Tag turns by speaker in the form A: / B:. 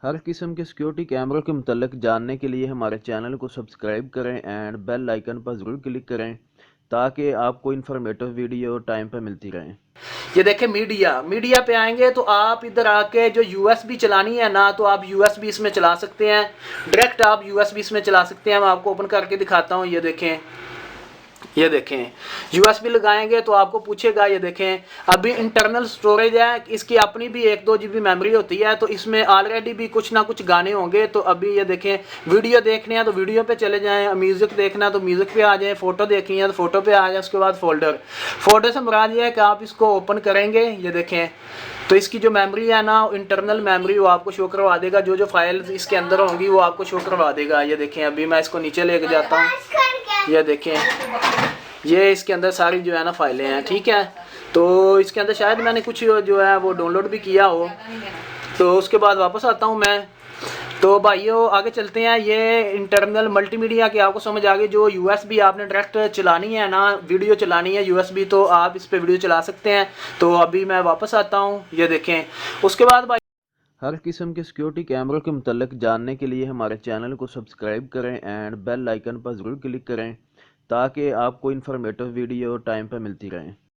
A: हर किस्म के सिक्योरिटी कैमरों के मुतल्लिक जानने के लिए हमारे चैनल को सब्सक्राइब करें एंड बेल आइकन पर ज़रूर क्लिक करें ताकि आपको इन्फॉर्मेटिव वीडियो टाइम पर मिलती रहें।
B: ये देखें, मीडिया मीडिया पे आएंगे तो आप इधर आके जो यूएसबी चलानी है ना, तो आप यूएसबी इसमें चला सकते हैं। डायरेक्ट आप यूएसबी इसमें चला सकते हैं। मैं आपको ओपन करके दिखाता हूँ। ये देखें यूएसबी लगाएंगे तो आपको पूछेगा, ये देखें अभी इंटरनल स्टोरेज है, इसकी अपनी भी 1-2 GB मेमोरी होती है, तो इसमें ऑलरेडी भी कुछ ना कुछ गाने होंगे। तो अभी ये देखें, वीडियो देखने हैं तो वीडियो पे चले जाएं, म्यूजिक देखना है तो म्यूजिक पे आ जाएं, फोटो देखनी है तो फोटो पे आ जाए। उसके बाद फोल्डर से मुराद ये है कि आप इसको ओपन करेंगे, ये देखें तो इसकी जो मेमोरी है ना, इंटरनल मेमोरी, वो आपको शो करवा देगा। जो जो फाइल्स इसके अंदर होंगी वो आपको शो करवा देगा। ये देखें, अभी मैं इसको नीचे लेके जाता हूँ। ये देखें, ये इसके अंदर सारी जो है ना फाइलें हैं, ठीक है। तो इसके अंदर शायद मैंने कुछ जो है वो डाउनलोड भी किया हो, तो उसके बाद वापस आता हूँ मैं। तो भाइयों आगे चलते हैं। ये इंटरनल मल्टीमीडिया की आपको समझ आ गई। जो यूएसबी आपने डायरेक्ट चलानी है ना, वीडियो चलानी है यूएसबी, तो आप इस पे वीडियो चला सकते हैं। तो अभी मैं वापस आता हूँ। ये देखें, उसके बाद भाई
A: हर किस्म के सिक्योरिटी कैमरों के मुतल्लिक जानने के लिए हमारे चैनल को सब्सक्राइब करें एंड बेल आइकन पर ज़रूर क्लिक करें ताकि आपको इन्फॉर्मेटिव वीडियो टाइम पर मिलती रहें।